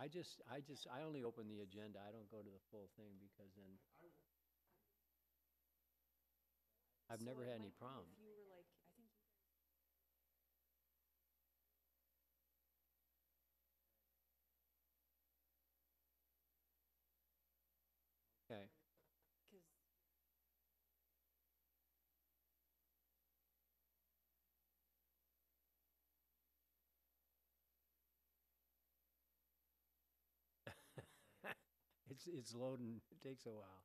I only open the agenda. I don't go to the full thing because then I've never had any problem. If you were like, I think Okay. because It's loading. It takes a while.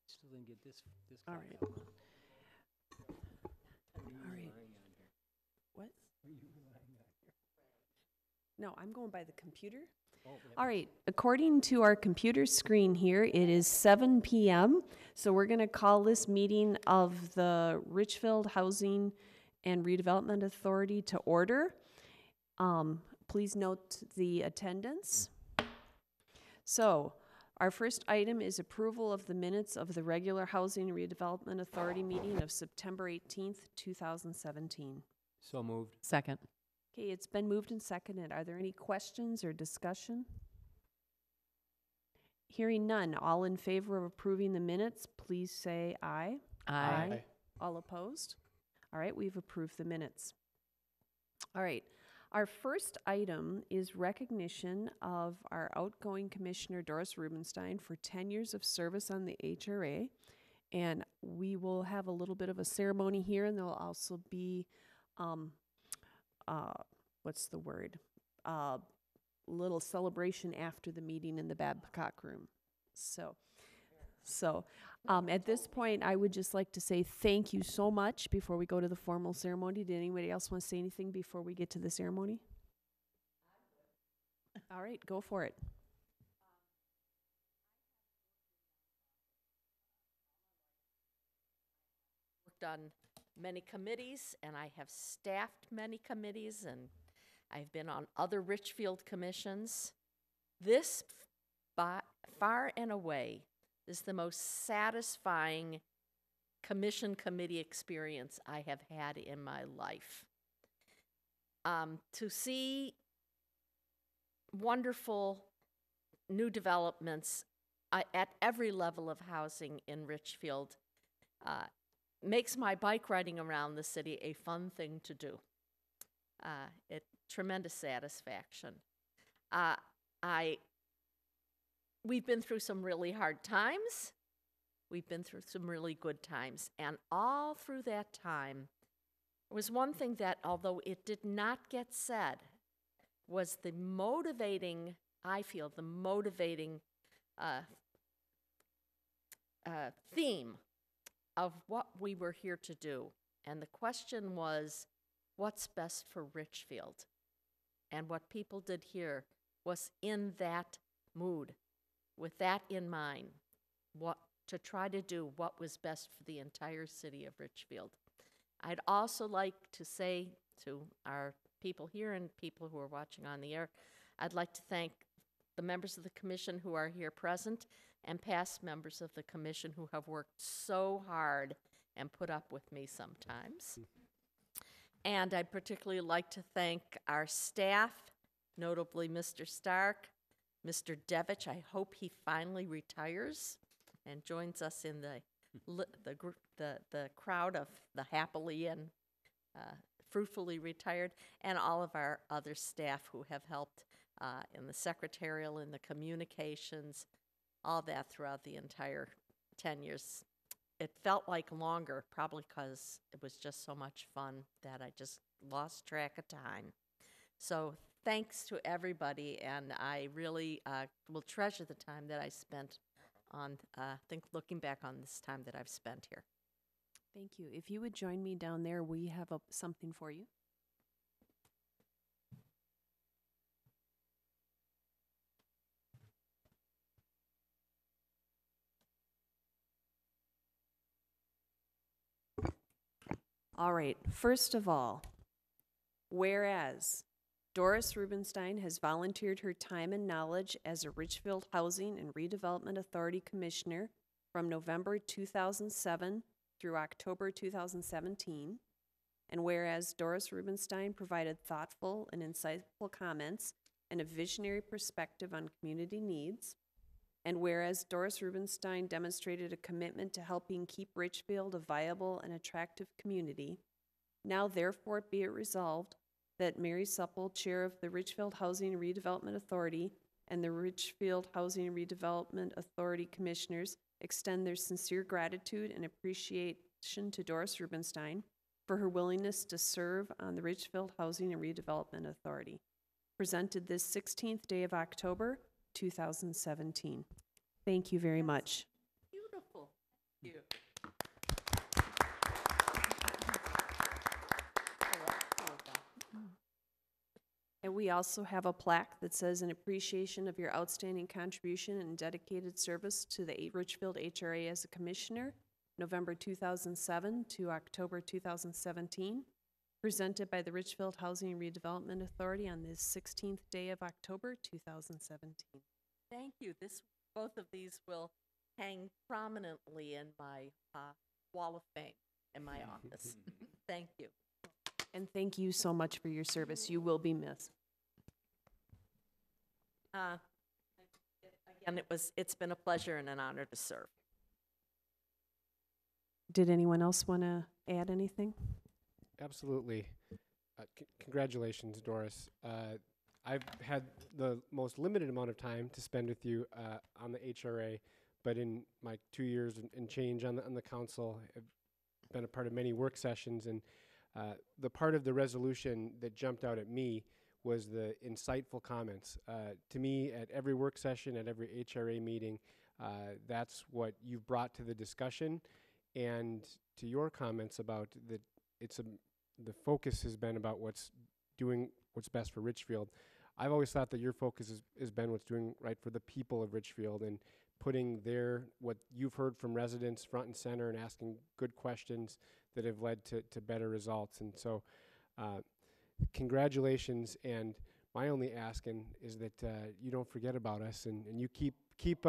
Still didn't get this all copy right, up, huh? What are you all right. relying on here? What? What are you relying on here? No, I'm going by the computer. Oh, yeah. All right, according to our computer screen here, it is 7 p.m. So we're going to call this meeting of the Richfield Housing and Redevelopment Authority to order. Please note the attendance. So our first item is approval of the minutes of the regular Housing and Redevelopment Authority meeting of September 18th, 2017. So moved. Second. Okay, it's been moved and seconded. Are there any questions or discussion? Hearing none, all in favor of approving the minutes, please say aye. Aye. All opposed? All right, we've approved the minutes. All right, our first item is recognition of our outgoing Commissioner Doris Rubenstein for 10 years of service on the HRA. And we will have a little bit of a ceremony here, and there'll also be, what's the word? Little celebration after the meeting in the Babcock room. So at this point, I would just like to say thank you so much before we go to the formal ceremony. Did anybody else want to say anything before we get to the ceremony? All right, go for it. Worked on many committees, and I have staffed many committees, and I've been on other Richfield commissions. This, far and away, is the most satisfying committee experience I have had in my life. To see wonderful new developments at every level of housing in Richfield makes my bike riding around the city a fun thing to do. Tremendous satisfaction. We've been through some really hard times. We've been through some really good times. And all through that time, was one thing that, although it did not get said, was the motivating, I feel, the motivating theme of what we were here to do. And the question was, what's best for Richfield? And what people did here was in that mood, with that in mind, to try to do what was best for the entire city of Richfield. I'd also like to say to our people here and people who are watching on the air, I'd like to thank the members of the commission who are here present and past members of the commission who have worked so hard and put up with me sometimes. And I'd particularly like to thank our staff, notably Mr. Stark, Mr. Devich. I hope he finally retires and joins us in the crowd of the happily and fruitfully retired, and all of our other staff who have helped in the secretarial, in the communications, all that throughout the entire 10 years. It felt like longer, probably because it was just so much fun that I just lost track of time. So thanks to everybody, and I really will treasure the time that I spent on, looking back on this time that I've spent here. Thank you. If you would join me down there, we have something for you. All right, first of all, whereas Doris Rubenstein has volunteered her time and knowledge as a Richfield Housing and Redevelopment Authority Commissioner from November 2007 through October 2017. And whereas Doris Rubenstein provided thoughtful and insightful comments and a visionary perspective on community needs. And whereas Doris Rubenstein demonstrated a commitment to helping keep Richfield a viable and attractive community, now therefore be it resolved that Mary Supple, Chair of the Richfield Housing and Redevelopment Authority, and the Richfield Housing and Redevelopment Authority Commissioners extend their sincere gratitude and appreciation to Doris Rubenstein for her willingness to serve on the Richfield Housing and Redevelopment Authority. Presented this 16th day of October, 2017. Thank you very much. Beautiful. Thank you. And we also have a plaque that says, in appreciation of your outstanding contribution and dedicated service to the Richfield HRA as a commissioner, November 2007 to October 2017, presented by the Richfield Housing and Redevelopment Authority on this 16th day of October 2017. Thank you. Both of these will hang prominently in my wall of fame in my office. Thank you. And thank you so much for your service. You will be missed. Again, it's been a pleasure and an honor to serve. Did anyone else want to add anything? Absolutely. Congratulations, Doris. I've had the most limited amount of time to spend with you on the HRA, but in my 2 years and change on the council, I've been a part of many work sessions, and the part of the resolution that jumped out at me was the insightful comments. To me, at every work session, at every HRA meeting, that's what you've brought to the discussion. And to your comments about that, the focus has been about what's best for Richfield. I've always thought that your focus has been what's doing right for the people of Richfield and putting what you've heard from residents front and center and asking good questions that have led to better results. And so congratulations, and my only asking is that you don't forget about us and you keep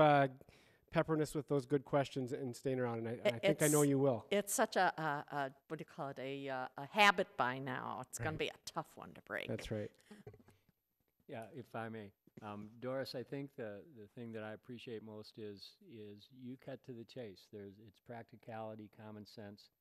peppering us with those good questions and staying around, and I think I know you will. It's such a what do you call it, a habit by now. It's going to be a tough one to break. That's right. Yeah, if I may. Doris, I think the thing that I appreciate most is you cut to the chase. It's practicality, common sense.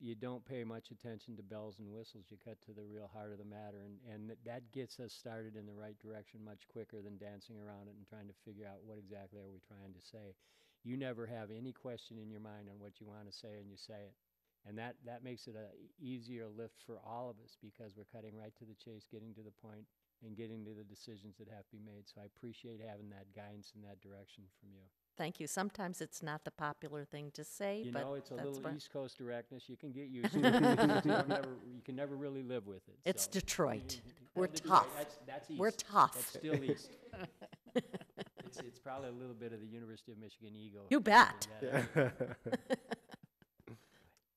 You don't pay much attention to bells and whistles. You cut to the real heart of the matter, and that gets us started in the right direction much quicker than dancing around it and trying to figure out what exactly are we trying to say. You never have any question in your mind on what you want to say, and you say it. And that makes it a easier lift for all of us because we're cutting right to the chase, getting to the point, and getting to the decisions that have to be made. So I appreciate having that guidance in that direction from you. Thank you. Sometimes it's not the popular thing to say, You but know, it's a that's little what- East Coast directness. You can get used to it. You can never really live with it. It's so. Detroit. You We're have to do tough. it. That's east. We're tough. That's still east. It's probably a little bit of the University of Michigan ego. You bet.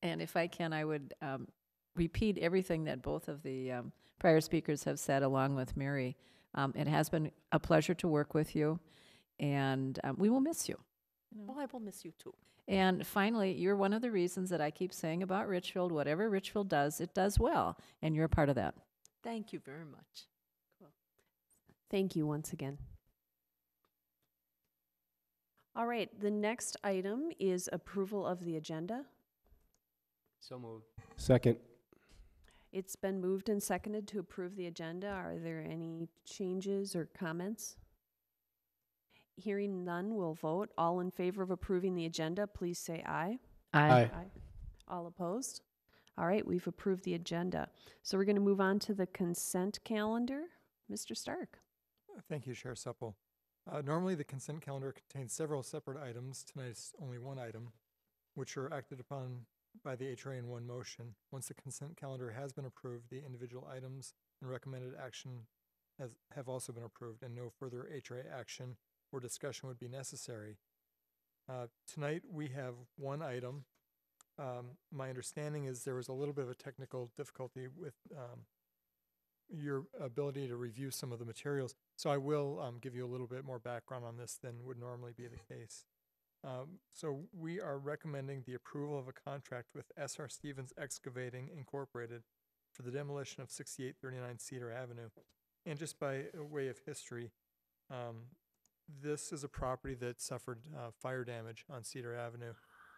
And if I can, I would repeat everything that both of the prior speakers have said, along with Mary. It has been a pleasure to work with you, and we will miss you. Well, I will miss you too. And finally, you're one of the reasons that I keep saying about Richfield, whatever Richfield does, it does well, and you're a part of that. Thank you very much. Thank you once again. All right, the next item is approval of the agenda. So moved. Second. It's been moved and seconded to approve the agenda. Are there any changes or comments? Hearing none, we'll vote. All in favor of approving the agenda, please say aye. Aye. All opposed? All right, we've approved the agenda. So we're going to move on to the consent calendar. Mr. Stark. Thank you, Chair Supple. Normally, the consent calendar contains several separate items. Tonight's only one item, which are acted upon by the HRA in one motion. Once the consent calendar has been approved, the individual items and recommended action have also been approved, and no further HRA action or discussion would be necessary. Tonight, we have one item. My understanding is there was a little bit of a technical difficulty with your ability to review some of the materials. So I will give you a little bit more background on this than would normally be the case. So we are recommending the approval of a contract with S.R. Stevens Excavating Incorporated for the demolition of 6839 Cedar Avenue. And just by way of history, this is a property that suffered fire damage on Cedar Avenue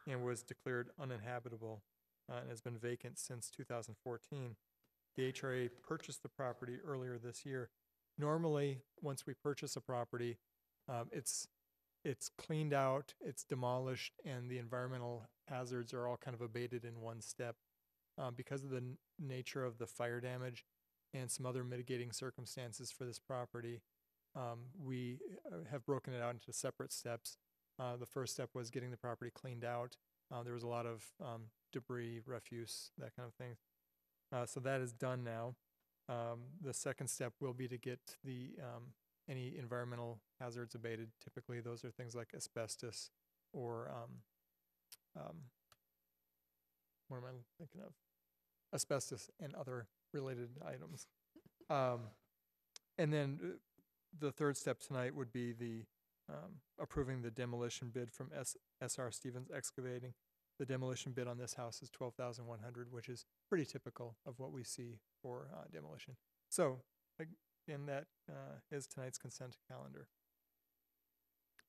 and was declared uninhabitable and has been vacant since 2014. The HRA purchased the property earlier this year. Normally, once we purchase a property, it's cleaned out, it's demolished, and the environmental hazards are all kind of abated in one step. Because of the nature of the fire damage and some other mitigating circumstances for this property, we have broken it out into separate steps. The first step was getting the property cleaned out. There was a lot of debris, refuse, that kind of thing. So that is done now. The second step will be to get the any environmental hazards abated. Typically, those are things like asbestos or what am I thinking of? Asbestos and other related items. And then the third step tonight would be the approving the demolition bid from S.R. Stevens Excavating. The demolition bid on this house is $12,100, which is pretty typical of what we see for demolition. So, again, that is tonight's consent calendar.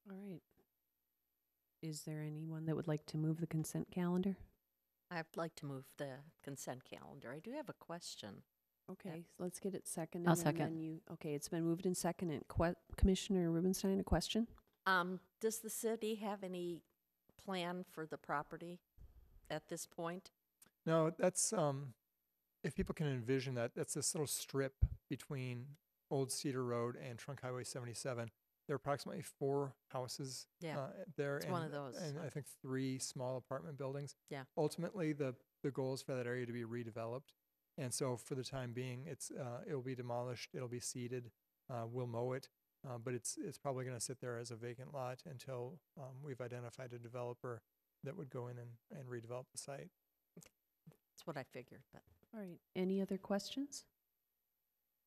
All right. Is there anyone that would like to move the consent calendar? I'd like to move the consent calendar. I do have a question. Okay, so let's get it seconded. I'll and second. then you, okay, it's been moved and seconded. Commissioner Rubenstein, a question? Does the city have any plan for the property at this point? No, that's, if people can envision that, that's this little strip between Old Cedar Road and Trunk Highway 77. There are approximately 4 houses there. It's one of those. And I think 3 small apartment buildings. Yeah. Ultimately, the goal is for that area to be redeveloped. And so for the time being, it'll be demolished, it'll be seeded, we'll mow it, but it's probably going to sit there as a vacant lot until we've identified a developer that would go in and redevelop the site. That's what I figured, but. All right, any other questions?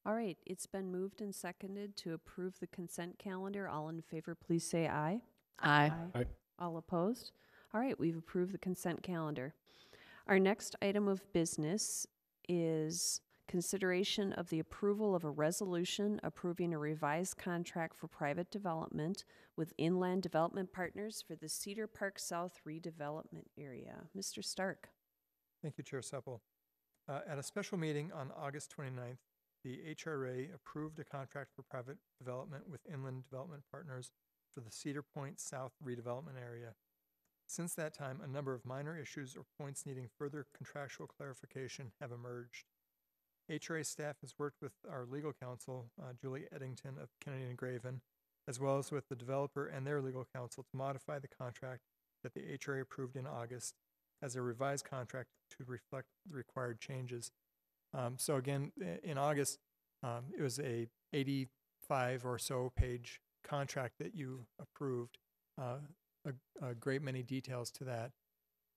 All right, it's been moved and seconded to approve the consent calendar. All in favor, please say aye. Aye. Aye. All opposed? All right, we've approved the consent calendar. Our next item of business is consideration of the approval of a resolution approving a revised contract for private development with Inland Development Partners for the Cedar Park South redevelopment area. Mr. Stark. Thank you, Chair Supple. At a special meeting on August 29th, the HRA approved a contract for private development with Inland Development Partners for the Cedar Point South redevelopment area. Since that time, a number of minor issues or points needing further contractual clarification have emerged. HRA staff has worked with our legal counsel, Julie Eddington of Kennedy and Graven, as well as with the developer and their legal counsel to modify the contract that the HRA approved in August as a revised contract to reflect the required changes. So again, in August, it was a 85 or so page contract that you approved. A great many details to that.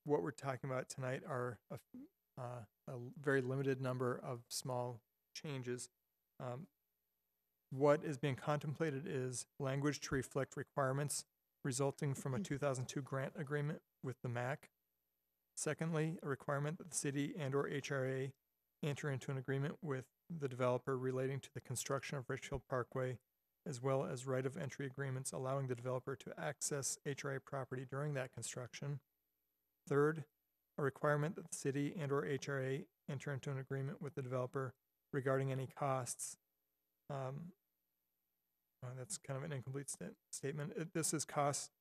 What we're talking about tonight are a very limited number of small changes. What is being contemplated is language to reflect requirements resulting from a 2002 grant agreement with the MAC. Secondly, a requirement that the city and/or HRA enter into an agreement with the developer relating to the construction of Richfield Parkway, as well as right of entry agreements allowing the developer to access HRA property during that construction. Third, a requirement that the city and/or HRA enter into an agreement with the developer regarding any costs. That's kind of an incomplete statement. This is costs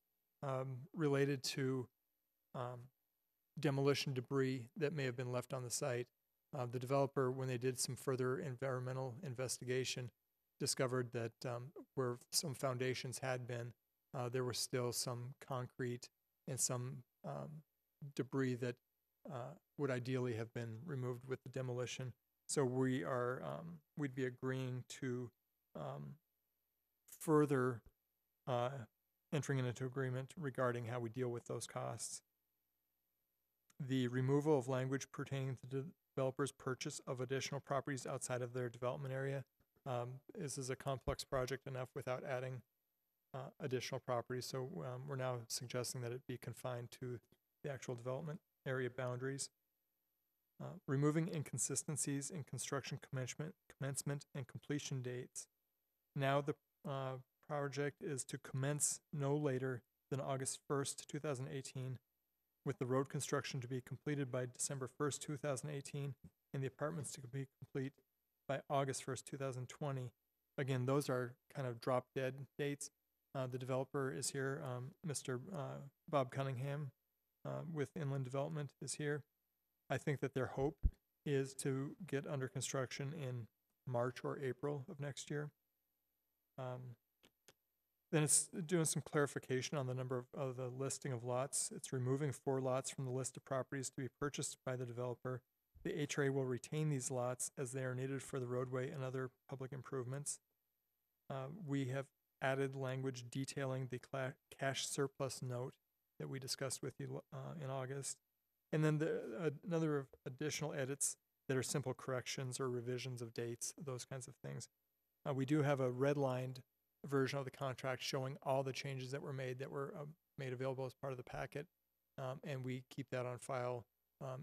related to demolition debris that may have been left on the site. The developer, when they did some further environmental investigation, discovered that where some foundations had been, there was still some concrete and some debris that would ideally have been removed with the demolition. So we'd be agreeing to further entering into agreement regarding how we deal with those costs. The removal of language pertaining to the developer's purchase of additional properties outside of their development area. This is a complex project enough without adding additional properties. So we're now suggesting that it be confined to the actual development area boundaries. Removing inconsistencies in construction commencement and completion dates. Now the project is to commence no later than August 1st, 2018, with the road construction to be completed by December 1st, 2018, and the apartments to be complete by August 1st, 2020. Again, those are kind of drop dead dates. The developer is here. Mr. Bob Cunningham with Inland Development is here. I think that their hope is to get under construction in March or April of next year. Then it's doing some clarification on the number of the listing of lots. It's removing 4 lots from the list of properties to be purchased by the developer. The HRA will retain these lots as they are needed for the roadway and other public improvements. We have added language detailing the cash surplus note that we discussed with you in August. And then another additional edits that are simple corrections or revisions of dates, those kinds of things. We do have a redlined version of the contract showing all the changes that were made available as part of the packet. And we keep that on file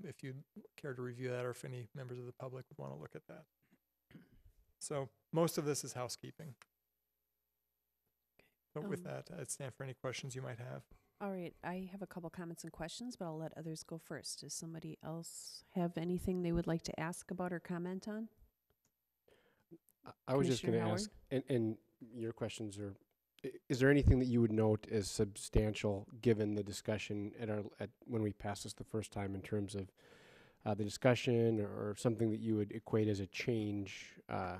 if you'd care to review that, or if any members of the public would want to look at that. So most of this is housekeeping. But with that, I'd stand for any questions you might have. All right, I have a couple comments and questions, but I'll let others go first. Does somebody else have anything they would like to ask about or comment on? I was just going to Commissioner ask, and your questions are, is there anything that you would note as substantial given the discussion at when we passed this the first time in terms of the discussion, or something that you would equate as a change? I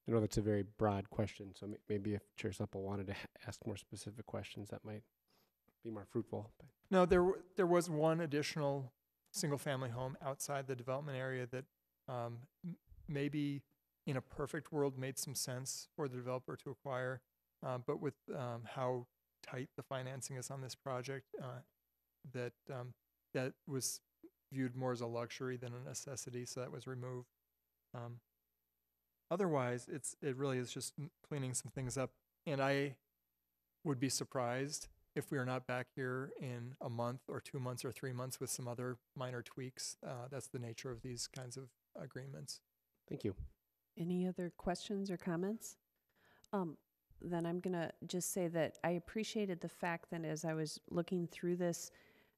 know that's a very broad question, so maybe if Chair Supple wanted to ask more specific questions, that might be more fruitful. But. No, there was one additional single-family home outside the development area that maybe in a perfect world made some sense for the developer to acquire, but with how tight the financing is on this project, that was viewed more as a luxury than a necessity, so that was removed. Otherwise, it really is just cleaning some things up, and I would be surprised if we are not back here in a month or 2 months or 3 months with some other minor tweaks. That's the nature of these kinds of agreements. Thank you. Any other questions or comments? Then I'm going to just say that I appreciated the fact that as I was looking through this,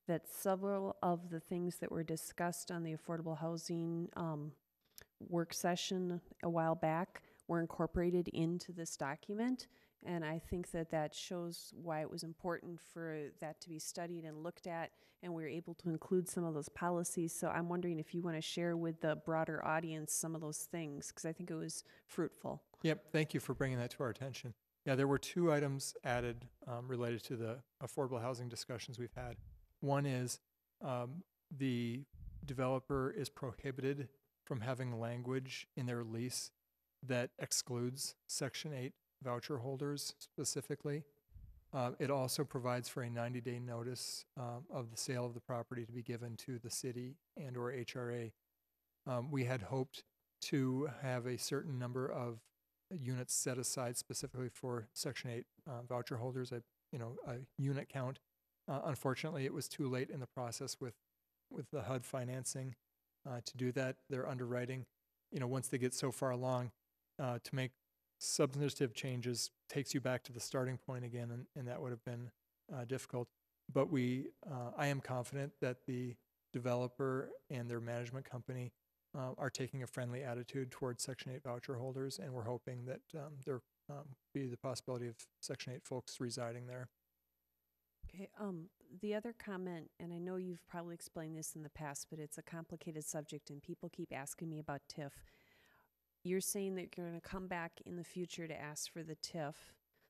that several of the things that were discussed on the affordable housing work session a while back were incorporated into this document. And I think that shows why it was important for that to be studied and looked at, and we were able to include some of those policies. So I'm wondering if you want to share with the broader audience some of those things, because I think it was fruitful. Yep, thank you for bringing that to our attention. Yeah, there were 2 items added related to the affordable housing discussions we've had. One is the developer is prohibited from having language in their lease that excludes Section 8 voucher holders specifically. It also provides for a 90-day notice of the sale of the property to be given to the city and or HRA. We had hoped to have a certain number of units set aside specifically for Section 8 voucher holders, a unit count. Unfortunately, it was too late in the process with the HUD financing to do that. Their underwriting, once they get so far along, to make substantive changes takes you back to the starting point again, and that would have been difficult. But I am confident that the developer and their management company are taking a friendly attitude towards Section 8 voucher holders, and we're hoping that there be the possibility of Section 8 folks residing there. Okay, the other comment, and I know you've probably explained this in the past, but it's a complicated subject and people keep asking me about TIF. You're saying that you're going to come back in the future to ask for the TIF.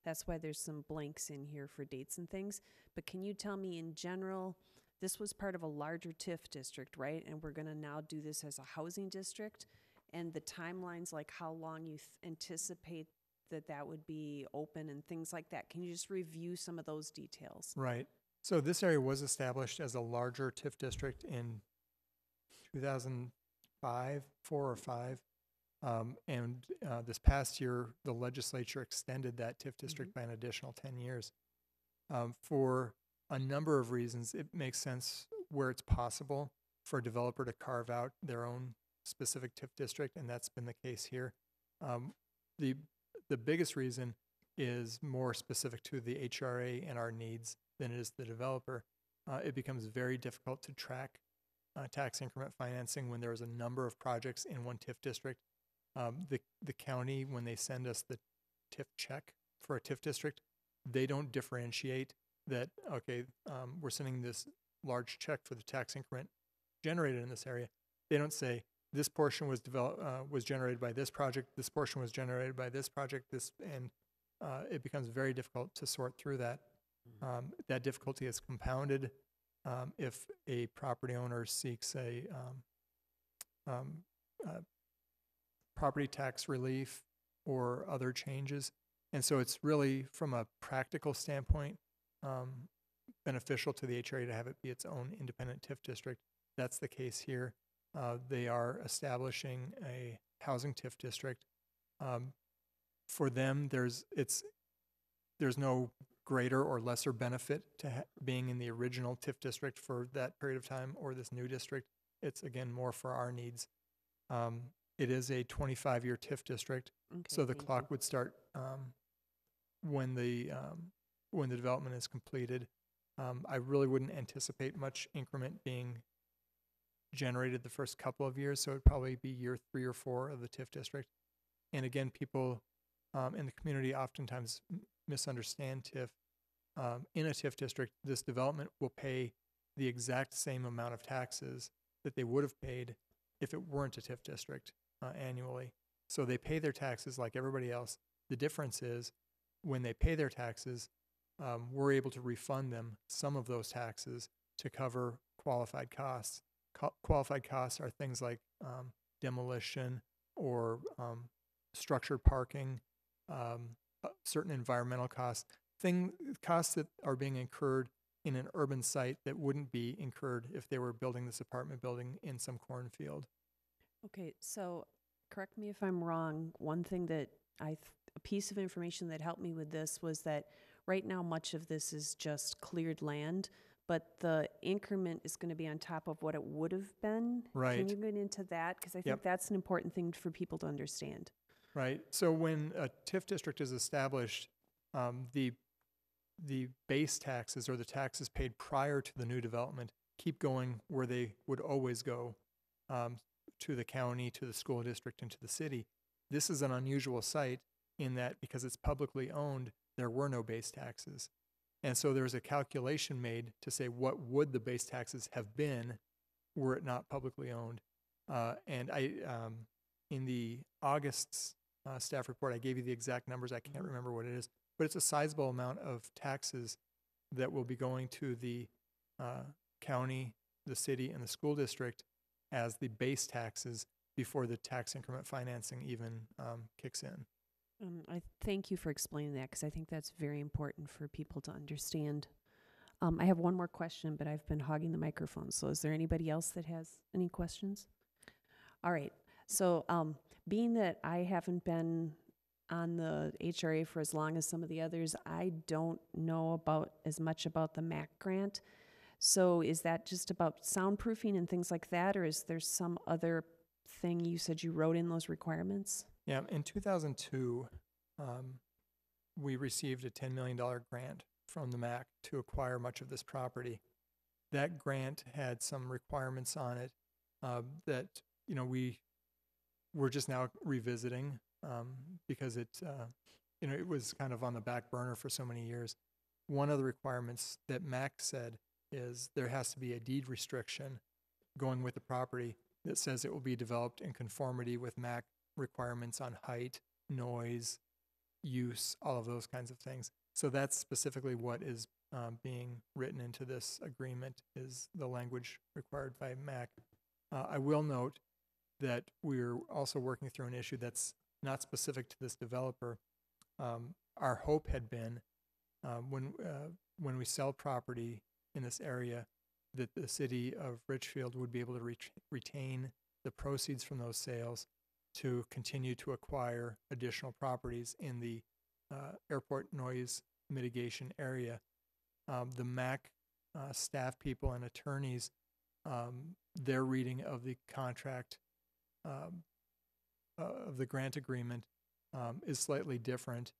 That's why there's some blanks in here for dates and things. But can you tell me in general, this was part of a larger TIF district, right? And we're going to now do this as a housing district. And the timelines, like how long you anticipate that would be open and things like that. Can you just review some of those details? Right. So this area was established as a larger TIF district in 2005, 4 or 5. This past year, the legislature extended that TIF district by an additional 10 years. For a number of reasons, it makes sense where it's possible for a developer to carve out their own specific TIF district, and that's been the case here. The biggest reason is more specific to the HRA and our needs than it is the developer. It becomes very difficult to track tax increment financing when there's a number of projects in one TIF district. The county, when they send us the TIF check for a TIF district, they don't differentiate that, okay, we're sending this large check for the tax increment generated in this area. They don't say this portion was generated by this project, this portion was generated by this project, and it becomes very difficult to sort through that. That difficulty is compounded if a property owner seeks a property tax relief or other changes. And so it's really, from a practical standpoint, beneficial to the HRA to have it be its own independent TIF district. That's the case here. They are establishing a housing TIF district. For them, there's no greater or lesser benefit to being in the original TIF district for that period of time or this new district. It's, again, more for our needs. It is a 25-year TIF district, Okay, so the thank clock you. would start when the development is completed. I really wouldn't anticipate much increment being generated the first couple of years, so it'd probably be year 3 or 4 of the TIF district. And again, people in the community oftentimes misunderstand TIF. In a TIF district, this development will pay the exact same amount of taxes that they would have paid if it weren't a TIF district annually. So they pay their taxes like everybody else. The difference is when they pay their taxes, we're able to refund them some of those taxes to cover qualified costs. Qualified costs are things like demolition or structured parking, certain environmental costs, costs that are being incurred in an urban site that wouldn't be incurred if they were building this apartment building in some cornfield. Okay, so correct me if I'm wrong. One thing that a piece of information that helped me with this was that right now much of this is just cleared land, but the increment is going to be on top of what it would have been. Right. Can you get into that? Because I think Yep. that's an important thing for people to understand. Right. So when a TIF district is established, the base taxes or the taxes paid prior to the new development keep going where they would always go, to the county, to the school district, and to the city. This is an unusual site in that because it's publicly owned, there were no base taxes. And so there's a calculation made to say what would the base taxes have been were it not publicly owned. And in the August staff report, I gave you the exact numbers. I can't remember what it is, but it's a sizable amount of taxes that will be going to the county, the city, and the school district as the base taxes before the tax increment financing even kicks in. I thank you for explaining that because I think that's very important for people to understand. I have one more question, but I've been hogging the microphone. So is there anybody else that has any questions? All right. So being that I haven't been on the HRA for as long as some of the others, I don't know about as much about the MAC grant. So is that just about soundproofing and things like that, or is there some other thing you said you wrote in those requirements? Yeah, in 2002, we received a $10 million grant from the MAC to acquire much of this property. That grant had some requirements on it that we're just now revisiting because it was kind of on the back burner for so many years. One of the requirements that MAC said is there has to be a deed restriction going with the property that says it will be developed in conformity with MAC requirements on height, noise, use, all of those kinds of things. So that's specifically what is being written into this agreement, is the language required by MAC. I will note that we're also working through an issue that's not specific to this developer. Our hope had been when we sell property in this area that the city of Richfield would be able to retain the proceeds from those sales to continue to acquire additional properties in the airport noise mitigation area. The MAC staff people and attorneys, their reading of the contract, of the grant agreement, is slightly different.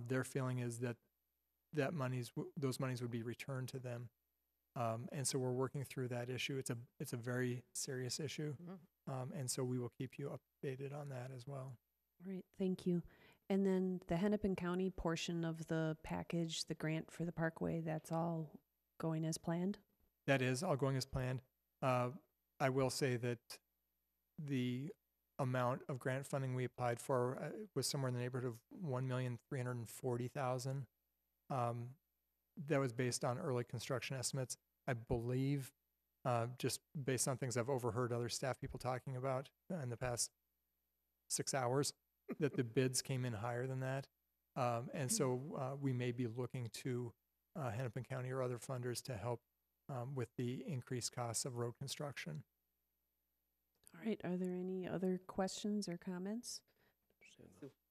Their feeling is that those monies would be returned to them. And so we're working through that issue. It's a very serious issue. And so we will keep you updated on that as well. All right, thank you. And then the Hennepin County portion of the package, the grant for the parkway, that's all going as planned? That is all going as planned. I will say that the amount of grant funding we applied for was somewhere in the neighborhood of $1,340,000. That was based on early construction estimates. I believe, just based on things I've overheard other staff people talking about in the past 6 hours, that the bids came in higher than that. And so we may be looking to Hennepin County or other funders to help with the increased costs of road construction. All right, are there any other questions or comments?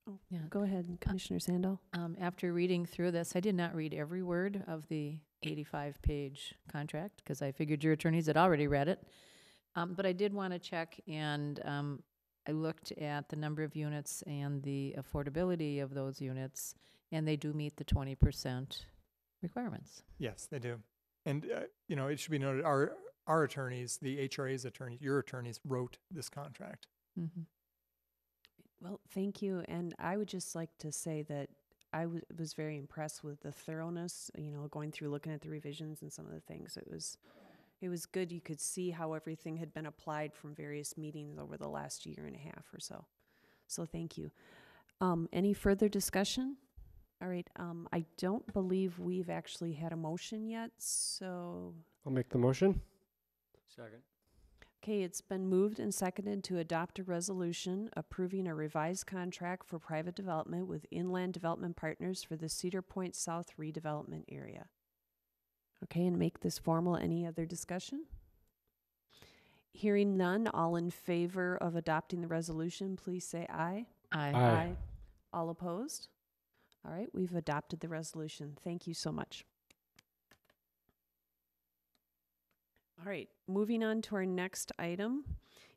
Oh, Yeah. go ahead, Commissioner Sandal. After reading through this, I did not read every word of the 85-page contract because I figured your attorneys had already read it. But I did want to check, and I looked at the number of units and the affordability of those units, and they do meet the 20% requirements. Yes, they do. And, it should be noted, our attorneys, the HRA's attorneys, your attorneys wrote this contract. Mm-hmm. Well, thank you. And I would just like to say that I was very impressed with the thoroughness, going through, looking at the revisions and some of the things. It was good. You could see how everything had been applied from various meetings over the last year and a half or so. So thank you. Any further discussion? All right. I don't believe we've actually had a motion yet, so. I'll make the motion. Second. Okay, it's been moved and seconded to adopt a resolution approving a revised contract for private development with Inland Development Partners for the Cedar Point South redevelopment area. Okay, and make this formal. Any other discussion? Hearing none, all in favor of adopting the resolution, please say aye. Aye. Aye. All opposed? All right, we've adopted the resolution. Thank you so much. All right, moving on to our next item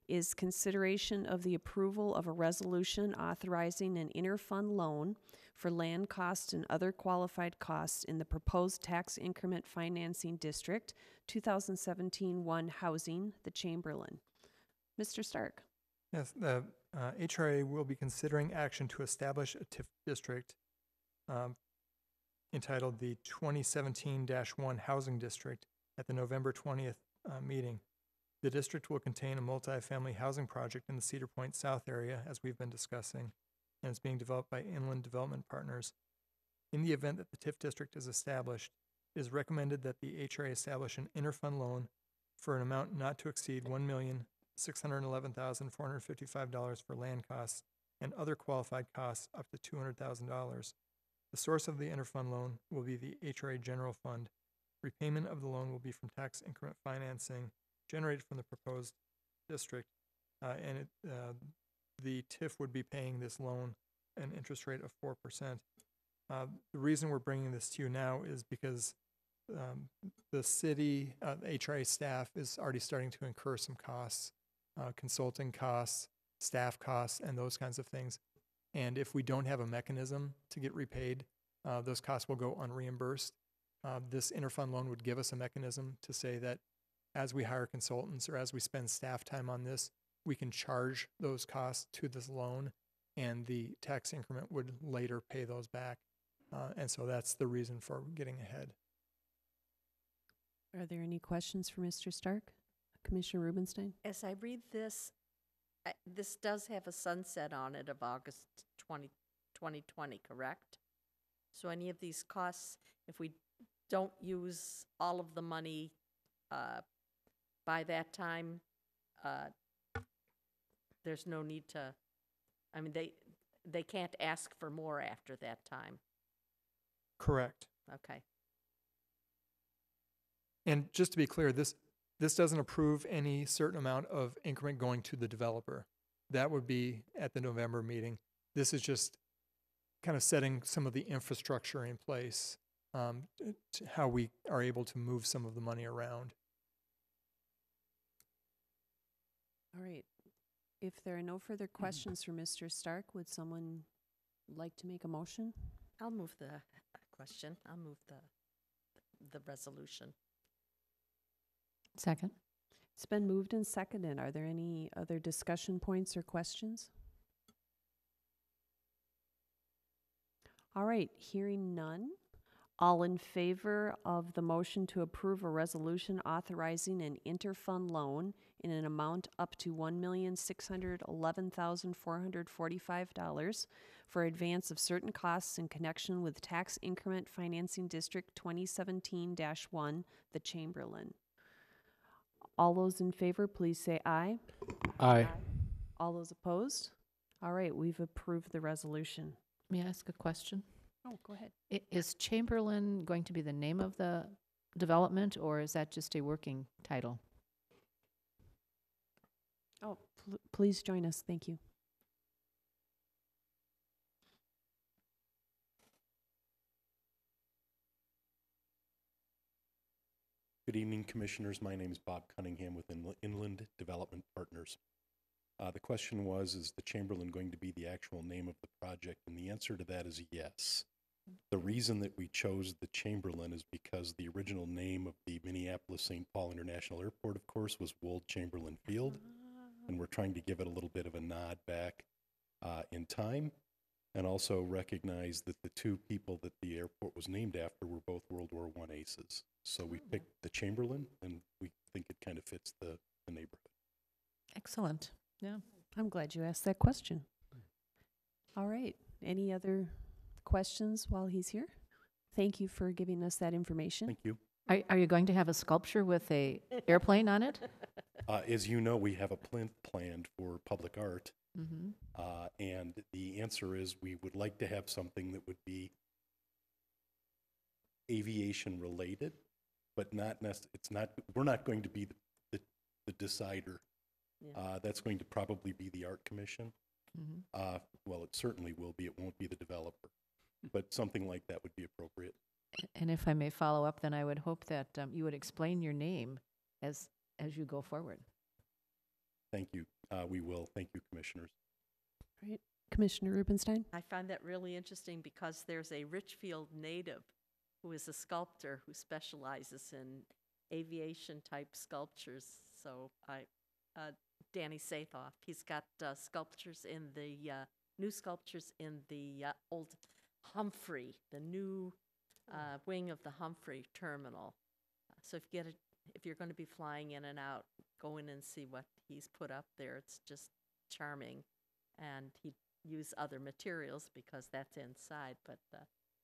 is consideration of the approval of a resolution authorizing an interfund loan for land costs and other qualified costs in the proposed tax increment financing district 2017-1 housing, the Chamberlain. Mr. Stark. Yes, the HRA will be considering action to establish a TIF district entitled the 2017-1 Housing District at the November 20th meeting. The district will contain a multi-family housing project in the Cedar Point South area, as we've been discussing, and it's being developed by Inland Development Partners. In the event that the TIF district is established, it is recommended that the HRA establish an interfund loan for an amount not to exceed $1,611,455 for land costs and other qualified costs up to $200,000. The source of the interfund loan will be the HRA General Fund. Repayment of the loan will be from tax increment financing generated from the proposed district, and the TIF would be paying this loan an interest rate of 4%. The reason we're bringing this to you now is because the city, the HRA staff is already starting to incur some costs, consulting costs, staff costs, and those kinds of things. And if we don't have a mechanism to get repaid, those costs will go unreimbursed. This interfund loan would give us a mechanism to say that as we hire consultants or as we spend staff time on this, we can charge those costs to this loan, and the tax increment would later pay those back. And so that's the reason for getting ahead. Are there any questions for Mr. Stark? Commissioner Rubenstein? As I read this, this does have a sunset on it of August 2020, correct? So any of these costs, if we don't use all of the money by that time, there's no need to, I mean, they can't ask for more after that time. Correct. Okay. And just to be clear, this doesn't approve any certain amount of increment going to the developer. That would be at the November meeting. This is just kind of setting some of the infrastructure in place, how we are able to move some of the money around. All right. If there are no further questions for Mr. Stark, would someone like to make a motion? I'll move the question. I'll move the resolution. Second. It's been moved and seconded. Are there any other discussion points or questions? All right, hearing none. All in favor of the motion to approve a resolution authorizing an interfund loan in an amount up to $1,611,445 for advance of certain costs in connection with Tax Increment Financing District 2017-1, the Chamberlain. All those in favor, please say aye. Aye. All those opposed? All right, we've approved the resolution. May I ask a question? Oh, go ahead. Is Chamberlain going to be the name of the development, or is that just a working title? Oh, please join us. Thank you. Good evening, Commissioners. My name is Bob Cunningham with Inland Development Partners. The question was, is the Chamberlain going to be the actual name of the project? And the answer to that is yes. The reason that we chose the Chamberlain is because the original name of the Minneapolis-St. Paul International Airport, of course, was Wold Chamberlain Field. And we're trying to give it a little bit of a nod back in time, and also recognize that the two people that the airport was named after were both World War I aces. So we picked the Chamberlain, and we think it kind of fits the neighborhood. Excellent. Yeah. I'm glad you asked that question. All right. Any other questions while he's here? Thank you for giving us that information. Thank you. Are you going to have a sculpture with a airplane on it? As you know, we have a plinth planned for public art, Mm-hmm. and the answer is we would like to have something that would be aviation related, but not it's not. We're not going to be the decider. Yeah. That's going to probably be the Art Commission. Mm-hmm. Well, it certainly will be. It won't be the developer, but something like that would be appropriate. And if I may follow up, then I would hope that you would explain your name as you go forward. Thank you. We will. Thank you, Commissioners. All right. Commissioner Rubenstein? I find that really interesting because there's a Richfield native who is a sculptor who specializes in aviation-type sculptures. So Danny Sathoff, he's got sculptures in the, new sculptures in the old Humphrey, the new wing of the Humphrey terminal. So if you're going to be flying in and out, go in and see what he's put up there. It's just charming. And he use other materials because that's inside. But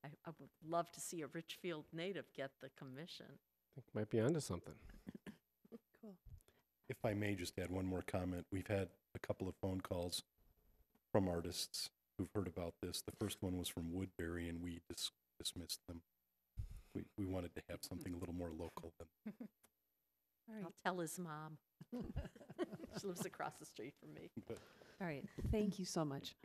I would love to see a Richfield native get the commission. I think might be onto something. Cool. If I may just add one more comment, we've had a couple of phone calls from artists who've heard about this. The first one was from Woodbury, and we dismissed them. We wanted to have something a little more local. All right. I'll tell his mom. She lives across the street from me. All right. Thank you so much.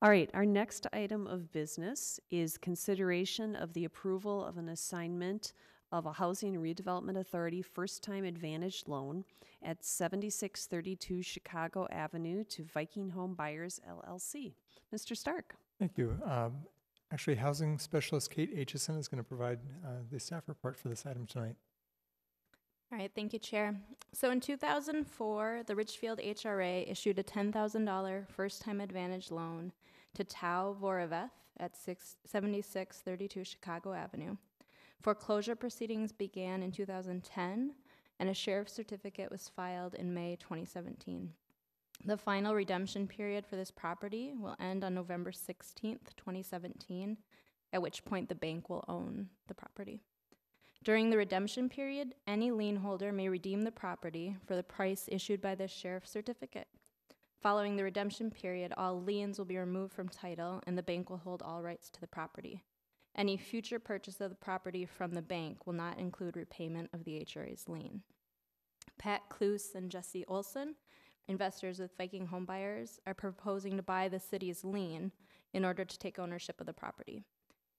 All right. Our next item of business is consideration of the approval of an assignment of a Housing and Redevelopment Authority first-time advantage loan at 7632 Chicago Avenue to Viking Home Buyers, LLC. Mr. Stark. Thank you. Actually, Housing Specialist Kate Aitchison is going to provide the staff report for this item tonight. All right, thank you, Chair. So in 2004, the Richfield HRA issued a $10,000 first-time advantage loan to Tao Voroveth at 7632 Chicago Avenue. Foreclosure proceedings began in 2010, and a sheriff's certificate was filed in May 2017. The final redemption period for this property will end on November 16th, 2017, at which point the bank will own the property. During the redemption period, any lien holder may redeem the property for the price issued by the sheriff's certificate. Following the redemption period, all liens will be removed from title, and the bank will hold all rights to the property. Any future purchase of the property from the bank will not include repayment of the HRA's lien. Pat Kloos and Jesse Olson investors with Viking homebuyers are proposing to buy the city's lien in order to take ownership of the property.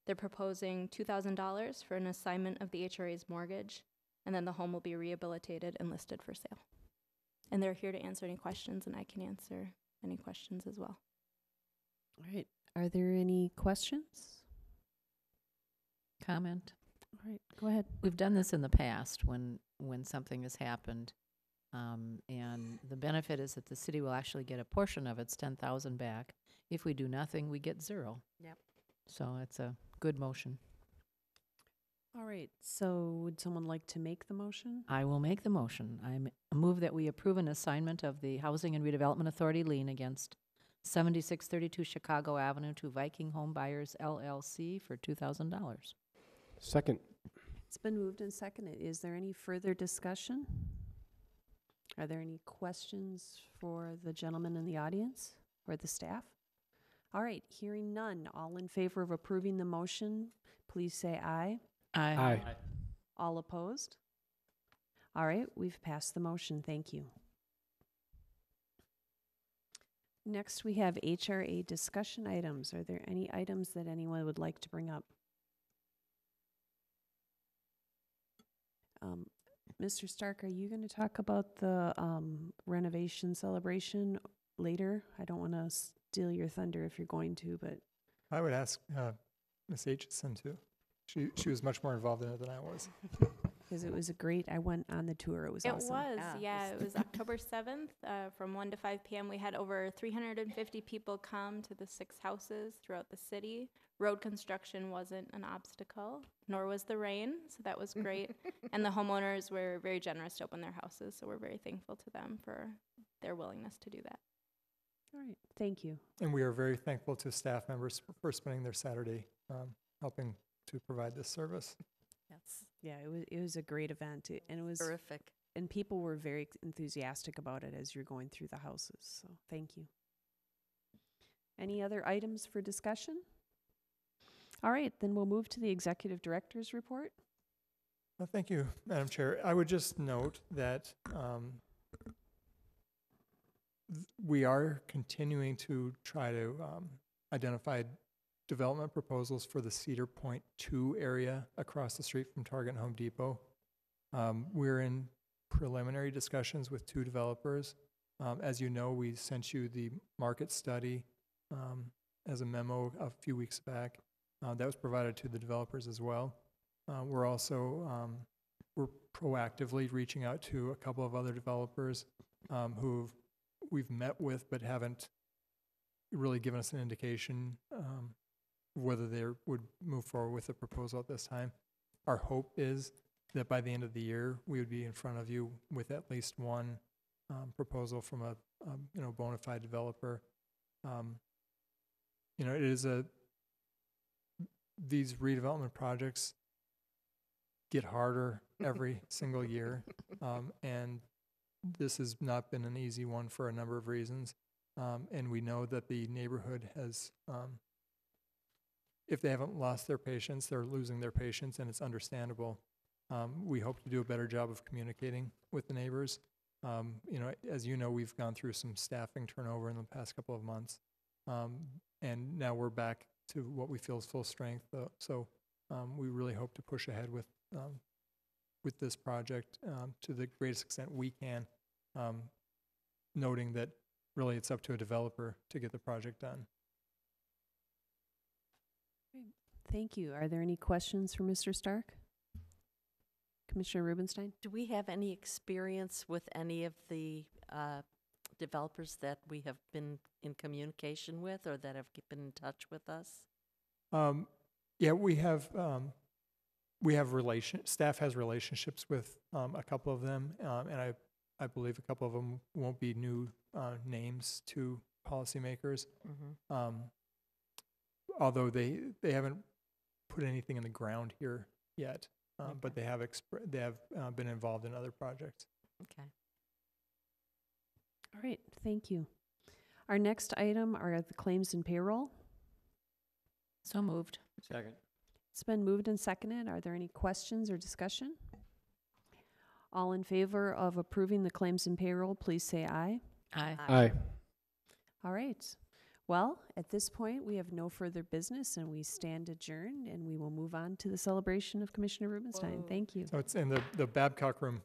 They're proposing $2,000 for an assignment of the HRA's mortgage, and then the home will be rehabilitated and listed for sale. And they're here to answer any questions, and I can answer any questions as well. All right. Are there any questions? Comment? All right, go ahead. We've done this in the past when something has happened, and the benefit is that the city will actually get a portion of its 10,000 back. If we do nothing, we get zero. Yep. So it's a good motion. All right, so would someone like to make the motion? I will make the motion. I move that we approve an assignment of the Housing and Redevelopment Authority lien against 7632 Chicago Avenue to Viking Home Buyers LLC for $2,000. Second. It's been moved and seconded. Is there any further discussion? Are there any questions for the gentleman in the audience or the staff? All right, hearing none. All in favor of approving the motion, please say aye. Aye. All opposed? All right, we've passed the motion. Thank you. Next, we have HRA discussion items. Are there any items that anyone would like to bring up? Mr. Stark, are you going to talk about the renovation celebration later? I don't want to steal your thunder if you're going to, but I would ask Ms. Aitchison to. She was much more involved in it than I was. because it was a great, I went on the tour. It was It awesome. was, Yeah. yeah. It was October 7th from 1 to 5 p.m. We had over 350 people come to the 6 houses throughout the city. Road construction wasn't an obstacle, nor was the rain, so that was great. And the homeowners were very generous to open their houses, so we're very thankful to them for their willingness to do that. All right, thank you. And we are very thankful to staff members for spending their Saturday helping to provide this service. Yes. Yeah, it was a great event, and it was Terrific. and people were very enthusiastic about it as you're going through the houses. So thank you. Any other items for discussion? All right, then we'll move to the executive director's report. Well, thank you, Madam Chair. I would just note that we are continuing to try to identify development proposals for the Cedar Point 2 area across the street from Target and Home Depot. We're in preliminary discussions with 2 developers. As you know, we sent you the market study as a memo a few weeks back. That was provided to the developers as well. We're also we're proactively reaching out to a couple of other developers who we've met with but haven't really given us an indication whether they would move forward with the proposal at this time. Our hope is that by the end of the year, we would be in front of you with at least one proposal from a bona fide developer. It is these redevelopment projects get harder every single year, and this has not been an easy one for a number of reasons. And we know that the neighborhood has, if they haven't lost their patience, they're losing their patience, and it's understandable. We hope to do a better job of communicating with the neighbors. As you know, we've gone through some staffing turnover in the past couple of months, and now we're back to what we feel is full strength. So we really hope to push ahead with this project to the greatest extent we can, noting that really it's up to a developer to get the project done. Thank you. Are there any questions for Mr. Stark? Commissioner Rubenstein? Do we have any experience with any of the developers that we have been in communication with or that have been in touch with us? Yeah, we have staff has relationships with a couple of them, and I believe a couple of them won't be new names to policymakers. Mm-hmm. Although they haven't put anything in the ground here yet, Okay. but they have been involved in other projects. Okay. All right, thank you. Our next item are the claims and payroll. So moved. Second. It's been moved and seconded. Are there any questions or discussion? All in favor of approving the claims and payroll, please say aye. Aye. Aye. All right. Well, at this point, we have no further business and we stand adjourned and we will move on to the celebration of Commissioner Rubenstein. Whoa. Thank you. So it's in the Babcock room.